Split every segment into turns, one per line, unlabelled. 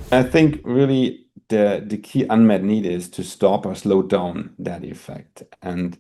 I think really the key unmet need is to stop or slow down that effect. And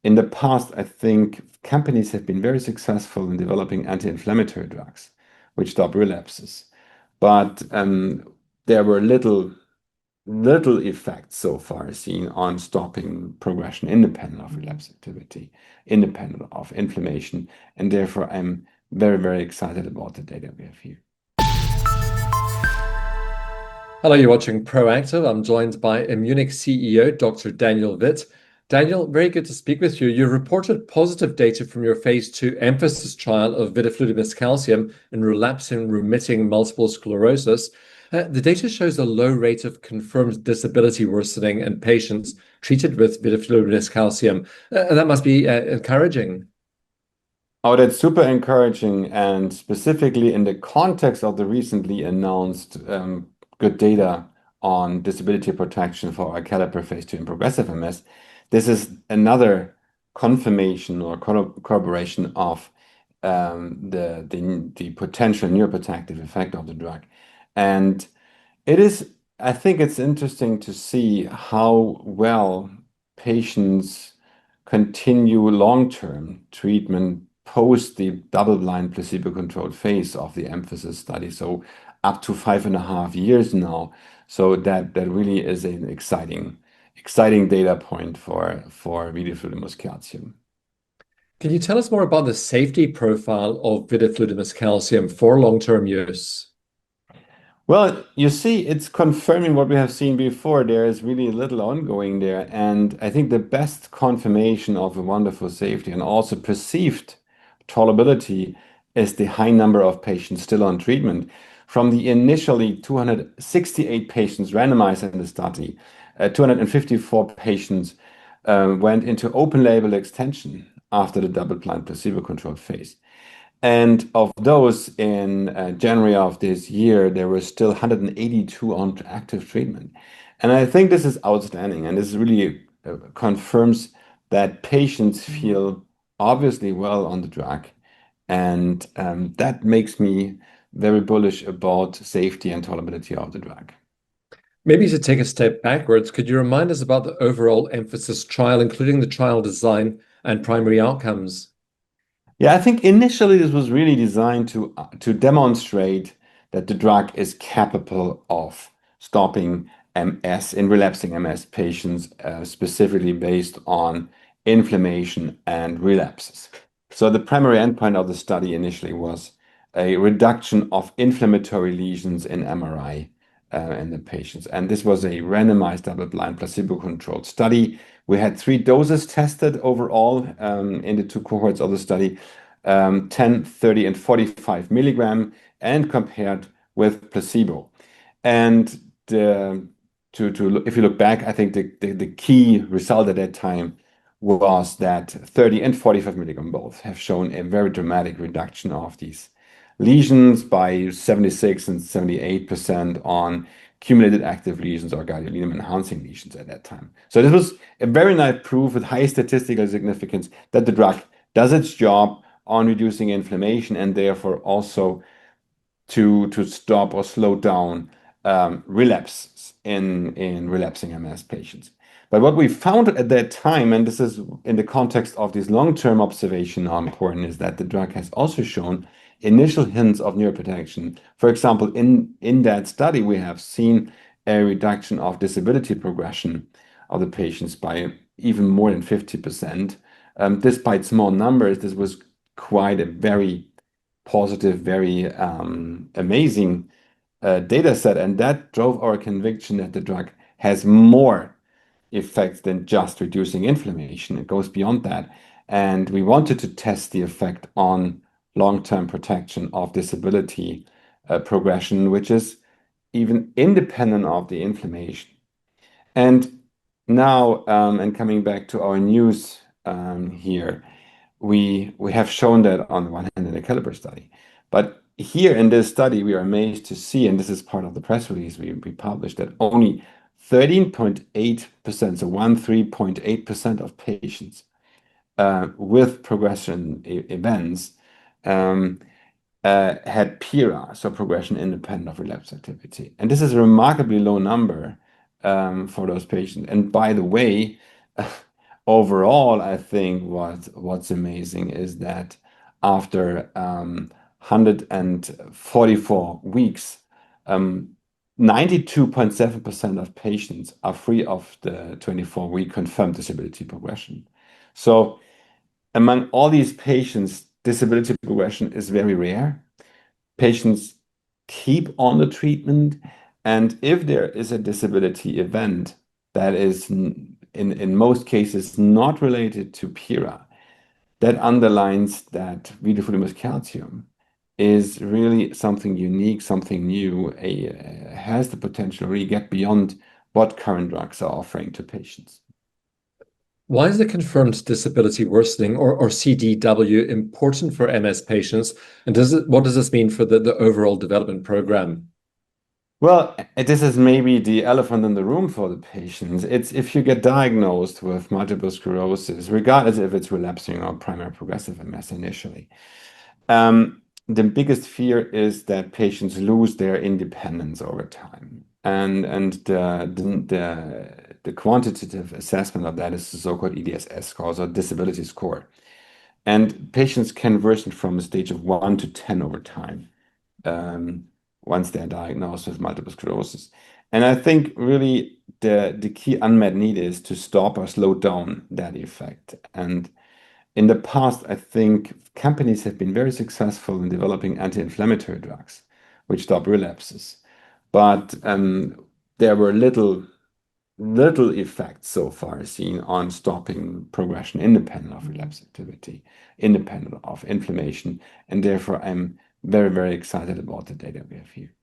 in the past, I think companies have been very successful in developing anti-inflammatory drugs, which stop relapses. But there were little effects so far seen on stopping progression independent of relapse activity, independent of inflammation. And therefore, I'm very, very excited about the data we have here.
Hello, you're watching Proactive. I'm joined by Immunic CEO, Dr. Daniel Witt. Daniel, very good to speak with you. You reported positive data from your phase 2 EMPhASIS trial of vidofludimus calcium in relapsing remitting multiple sclerosis. The data shows a low rate of confirmed disability worsening in patients treated with vidofludimus calcium. That must be encouraging.
Oh, that's super encouraging, and specifically in the context of the recently announced good data on disability protection for our CALLIPER phase 2 in progressive MS. This is another confirmation or corroboration of the potential neuroprotective effect of the drug. And it is, I think it's interesting to see how well patients continue long-term treatment post the double-blind placebo-controlled phase of the EMPhASIS study, so up to 5.5 years now. So that really is an exciting data point for vidofludimus calcium.
Can you tell us more about the safety profile of vidofludimus calcium for long-term use?
Well, you see, it's confirming what we have seen before. There is really little ongoing there. And I think the best confirmation of a wonderful safety and also perceived tolerability is the high number of patients still on treatment. From the initially 268 patients randomized in the study, 254 patients went into open label extension after the double-blind placebo-controlled phase. And of those in January of this year, there were still 182 on active treatment. And I think this is outstanding. And this really confirms that patients feel obviously well on the drug. And that makes me very bullish about safety and tolerability of the drug.
Maybe to take a step backwards, could you remind us about the overall EMPhASIS trial, including the trial design and primary outcomes?
Yeah, I think initially this was really designed to demonstrate that the drug is capable of stopping MS in relapsing MS patients, specifically based on inflammation and relapses. So the primary endpoint of the study initially was a reduction of inflammatory lesions in MRI in the patients. And this was a randomized double-blind placebo-controlled study. We had three doses tested overall in the two cohorts of the study, 10, 30, and 45 milligram, and compared with placebo. And if you look back, I think the key result at that time was that 30 and 45 milligram both have shown a very dramatic reduction of these lesions by 76 and 78% on cumulated active lesions or gadolinium enhancing lesions at that time. So this was a very nice proof with high statistical significance that the drug does its job on reducing inflammation and therefore also to stop or slow down relapses in relapsing MS patients. But what we found at that time, and this is in the context of this long-term observation how important, is that the drug has also shown initial hints of neuroprotection. For example, in that study, we have seen a reduction of disability progression of the patients by even more than 50%. Despite small numbers, this was quite a very positive, very amazing data set. And that drove our conviction that the drug has more effects than just reducing inflammation. It goes beyond that. And we wanted to test the effect on long-term protection of disability progression, which is even independent of the inflammation. And now, and coming back to our news here, we have shown that on the one hand in the CALLIPER study. But here in this study, we are amazed to see, and this is part of the press release we published, that only 13.8%, so 13.8% of patients with progression events had PIRA, so progression independent of relapse activity. And this is a remarkably low number for those patients. And by the way, overall, I think what's amazing is that after 144 weeks, 92.7% of patients are free of the 24-week confirmed disability progression. So among all these patients, disability progression is very rare. Patients keep on the treatment, and if there is a disability event that is in most cases not related to PIRA, that underlines that vidofludimus calcium is really something unique, something new, has the potential to really get beyond what current drugs are offering to patients.
Why is the confirmed disability worsening, or CDW, important for MS patients? And what does this mean for the overall development program?
Well, this is maybe the elephant in the room for the patients. It's if you get diagnosed with multiple sclerosis, regardless if it's relapsing or primary progressive MS initially, the biggest fear is that patients lose their independence over time. And the quantitative assessment of that is the so-called EDSS score, or disability score. And patients can worsen from a stage of 1 to 10 over time once they're diagnosed with multiple sclerosis. And I think really the key unmet need is to stop or slow down that effect. And in the past, I think companies have been very successful in developing anti-inflammatory drugs, which stop relapses. But there were little effects so far seen on stopping progression independent of relapse activity, independent of inflammation. And therefore, I'm very, very excited about the data we have here.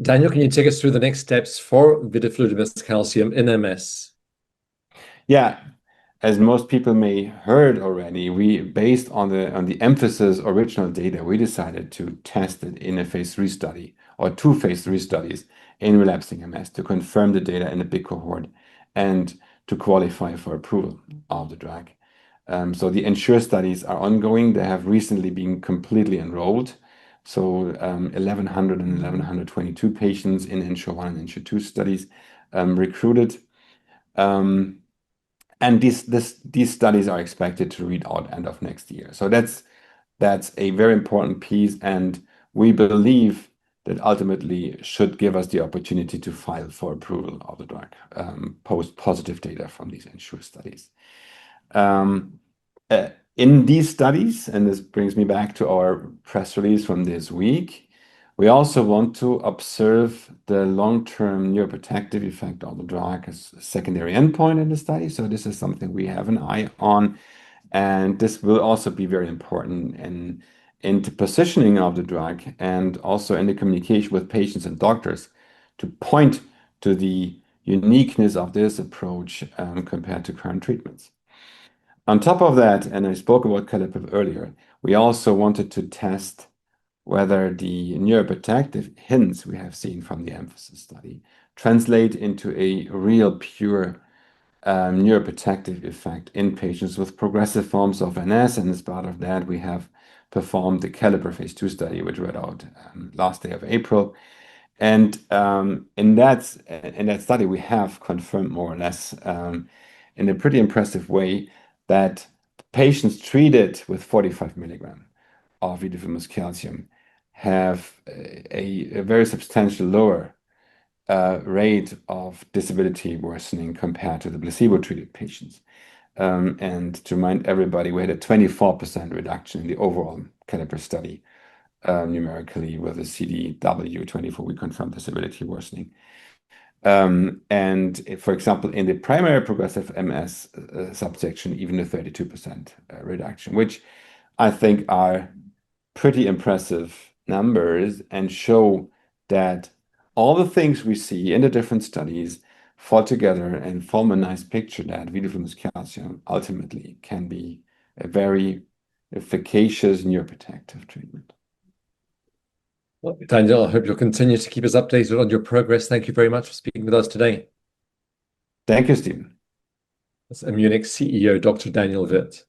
Daniel, can you take us through the next steps for vidofludimus calcium in MS?
Yeah, as most people may heard already, we based on the EMPhASIS original data, we decided to test it in a phase 3 study or 2 phase 3 studies in relapsing MS to confirm the data in a big cohort and to qualify for approval of the drug. So the ENSURE studies are ongoing. They have recently been completely enrolled. So 1,100 and 1,122 patients in ENSURE 1 and ENSURE 2 studies recruited. And these studies are expected to read out end of next year. So that's a very important piece, and we believe that ultimately should give us the opportunity to file for approval of the drug post positive data from these ENSURE studies. In these studies, and this brings me back to our press release from this week, we also want to observe the long-term neuroprotective effect of the drug as a secondary endpoint in the study. So this is something we have an eye on, and this will also be very important in the positioning of the drug and also in the communication with patients and doctors to point to the uniqueness of this approach compared to current treatments. On top of that, and I spoke about CALLIPER earlier, we also wanted to test whether the neuroprotective hints we have seen from the EMPhASIS study translate into a real pure neuroprotective effect in patients with progressive forms of MS. And as part of that, we have performed the CALLIPER phase 2 study, which read out last day of April. And in that study, we have confirmed more or less in a pretty impressive way that patients treated with 45 milligrams of vidofludimus calcium have a very substantial lower rate of disability worsening compared to the placebo-treated patients. And to remind everybody, we had a 24% reduction in the overall CALLIPER study numerically with a CDW 24-week confirmed disability worsening. And for example, in the primary progressive MS subsection, even a 32% reduction, which I think are pretty impressive numbers and show that all the things we see in the different studies fall together and form a nice picture that vidofludimus calcium ultimately can be a very efficacious neuroprotective treatment.
Well, Daniel, I hope you'll continue to keep us updated on your progress. Thank you very much for speaking with us today.
Thank you, Stephen.
That's Immunic CEO, Dr. Daniel Vitt.